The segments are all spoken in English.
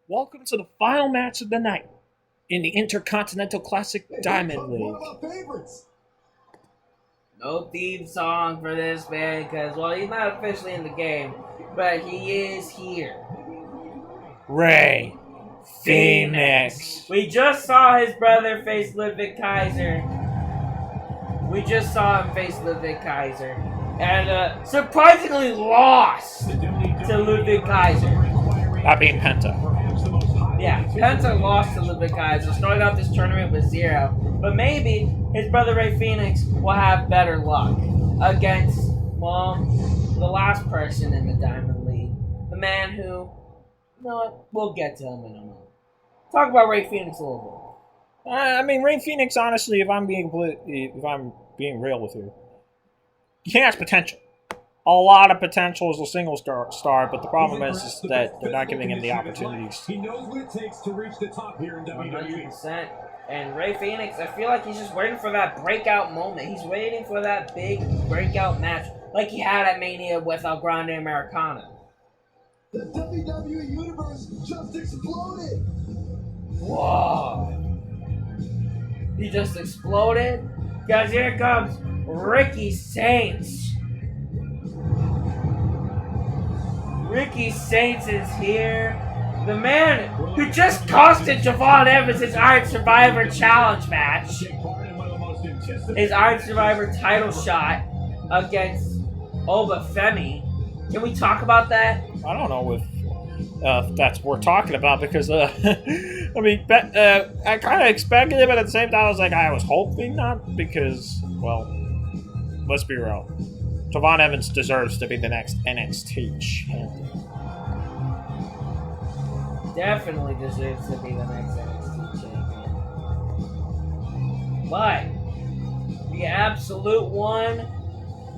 Welcome to the final match of the night in the Intercontinental Classic Diamond League. No theme song for this man because, well, he's not officially in the game, but he is here. Rey Fenix. We just saw his brother face Ludwig Kaiser. And surprisingly lost to Ludwig Kaiser. That being Penta. Yeah, Penta lost to Ludwig Kaiser, started out this tournament with 0. But maybe his brother Rey Fenix will have better luck against, well, the last person in the Diamond League. The man who, you know what, we'll get to him in a moment. Talk about Rey Fenix a little bit. Rey Fenix, honestly, if I'm being real with you, he has potential. A lot of potential as a single star, but the problem is that they're not giving him the opportunities. He knows what it takes to reach the top here in WWE. 100%. And Rey Fenix, I feel like he's just waiting for that breakout moment. He's waiting for that big breakout match, like he had at Mania with El Grande Americana. The WWE Universe just exploded! Whoa! He just exploded? Guys, here comes Ricky Saints. Ricky Saints is here. The man who just costed Javon Evans his Iron Survivor Challenge match. His Iron Survivor title shot against Obafemi. Can we talk about that? I don't know if that's what we're talking about because, I kind of expected it, but at the same time, I was hoping not because, well, let's be real. Javon Evans deserves to be the next NXT champion. Definitely deserves to be the next NXT champion. But the Absolute One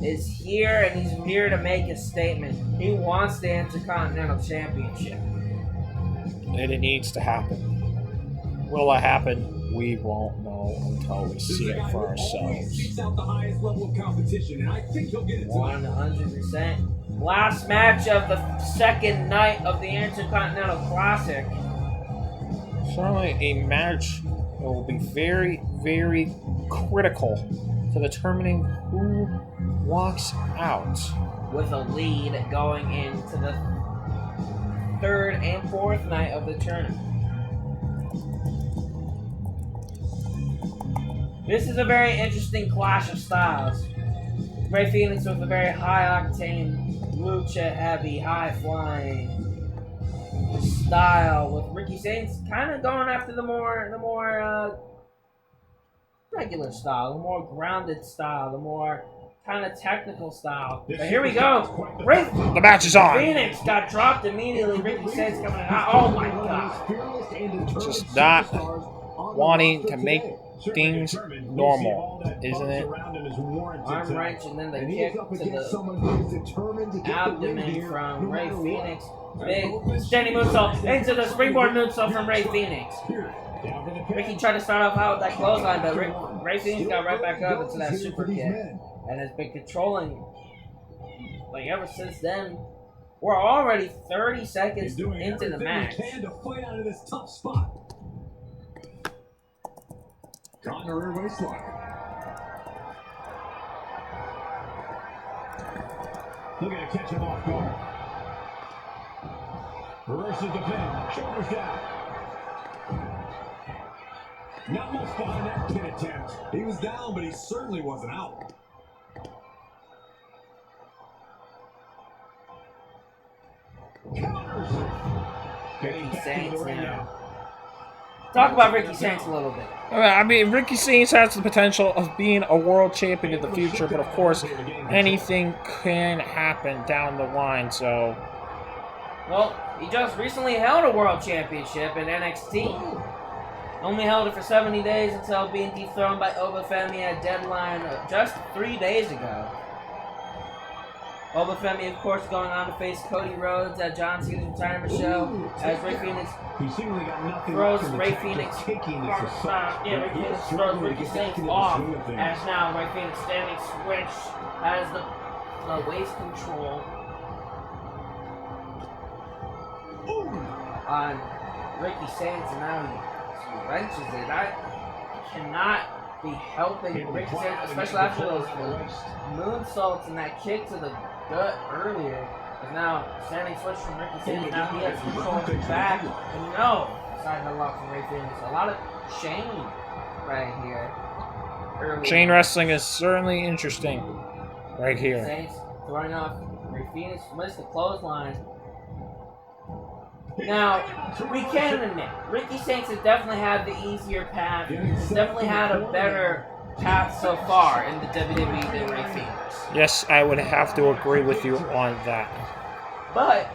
is here, and he's here to make a statement. He wants the Intercontinental Championship. And it needs to happen. Will it happen? We won't know until we see it for ourselves. 100%. Last match of the second night of the Intercontinental Classic. Certainly a match that will be very, very critical to determining who walks out. With a lead going into the third and fourth night of the tournament. This is a very interesting clash of styles. Rey Fenix with a very high-octane, lucha-heavy, high-flying style, with Ricky Saints kind of going after the more regular style, the more grounded style, the more kind of technical style. But here we go. The match is on. Phoenix got dropped immediately. Ricky Saints coming out. Oh my god. Just not wanting to make things normal, isn't it? Arm wrench and then the kick to the abdomen from Rey Fenix. Big standing moonsault into the springboard moonsault from Rey Fenix. Ricky tried to start off out with that clothesline, but Rey Fenix got right back up into that super kick and has been controlling ever since then. We're already 30 seconds into the match. Caught in a rear waistlock. Looking to catch him off guard. Reverses the pin. Shoulders down. Not much behind that pin attempt. He was down, but he certainly wasn't out. Counters. Ricky Saints now. Talk about Ricky Saints a little bit. Ricky Saints has the potential of being a world champion in the future, but of course, anything can happen down the line, so... Well, he just recently held a world championship in NXT. Only held it for 70 days until being dethroned by Obafemi at deadline just 3 days ago. Obafemi, of course, going on to face Cody Rhodes at John Cena's retirement show as Rey Fenix throws Rey Fenix Rey Fenix throws Ricky Saints off as now Rey Fenix standing switch has the waist control on Ricky Saints, and now he wrenches it. That cannot be helping Ricky Saints, especially after those moonsaults and that kick to the gut earlier. But now, standing switch from Ricky Saints, now he has control of his back. And no, side headlock from Rey Fenix. A lot of chain right here. Early. Chain wrestling is certainly interesting right here. Saints throwing off Rey Fenix, missed the clothesline. Now, we can admit, Ricky Saints has definitely had the easier path. He's definitely had a better path so far in the WWE than Rey Fenix. Yes, I would have to agree with you on that. But,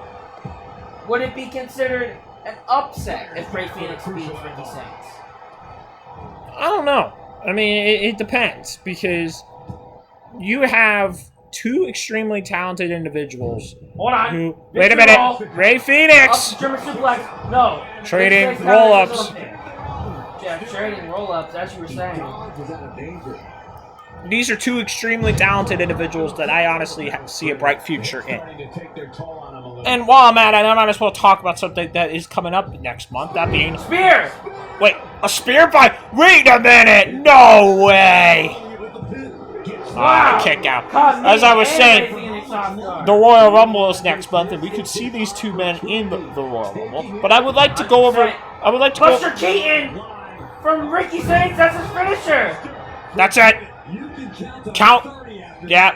would it be considered an upset if Rey Fenix beats Ricky Saints? I don't know. I mean, it depends, because you have two extremely talented individuals. Hold on. Who, wait a minute. Rey Fenix! Up, German suplex. No. Trading roll-ups. Yeah, trading roll-ups, as you were saying. These are two extremely talented individuals that I honestly see a bright future in. And while I'm at it, I might as well talk about something that is coming up next month. That being... Spear! Wait, a spear by... Wait a minute! No way! Wow. Kick out. As I was saying, the Royal Rumble is next month, and we could see these two men in the Royal Rumble. But I would like to go over... I would like to Buster Keaton from Ricky Saints, that's his finisher! That's it. Count. Yeah.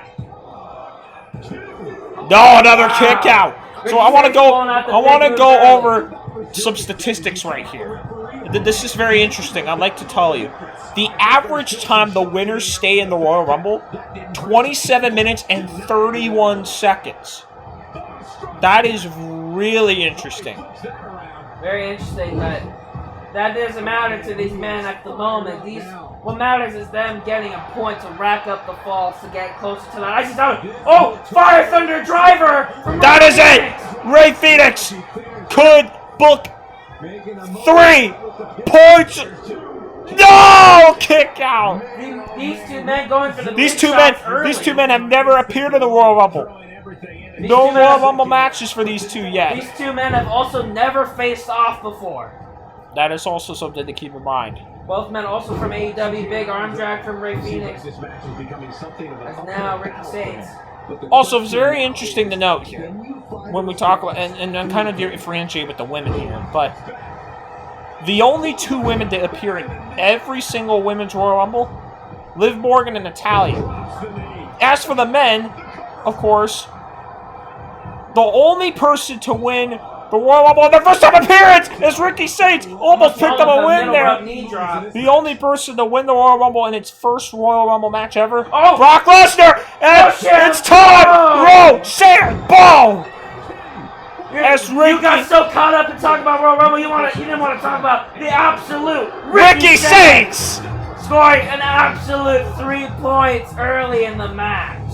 No, another kick out. So I want to go over some statistics right here. This is very interesting. I'd like to tell you. The average time the winners stay in the Royal Rumble, 27 minutes and 31 seconds. That is really interesting. Very interesting, but that doesn't matter to these men at the moment. What matters is them getting a point to rack up the falls to get closer to that icy tower. Oh, Fire Thunder Driver! That is it! Rey Fenix could book 3 points. No! Kick out. These two men going for the These two men have never appeared in the Royal Rumble. No Royal Rumble matches for these two yet. These two men have also never faced off before. That is also something to keep in mind. Both men also from AEW, big arm drag from Rey Fenix. As now Ricky Saints. Also, it's very interesting to note here when we talk about, and I'm kind of differentiate with the women here, but the only 2 women that appear in every single women's Royal Rumble, Liv Morgan and Natalya. As for the men, of course, the only person to win the Royal Rumble in their first time appearance is Ricky Saints. Almost picked up a win there. The only person to win the Royal Rumble in its first Royal Rumble match ever, Brock Lesnar. And it's time. Roll, Sand, Ball. You got so caught up in talking about Royal Rumble, you didn't want to talk about the absolute Ricky Saints scoring an absolute 3 points early in the match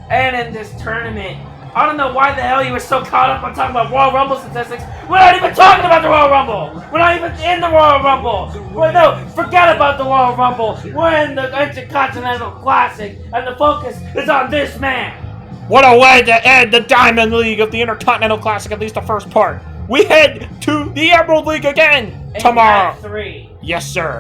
and in this tournament. I don't know why the hell you were so caught up on talking about Royal Rumble statistics. We're not even talking about the Royal Rumble. We're not even in the Royal Rumble. No, forget about the Royal Rumble. We're in the Intercontinental Classic, and the focus is on this man. What a way to end the Diamond League of the Intercontinental Classic, at least the first part. We head to the Emerald League again tomorrow. And 3. Yes, sir.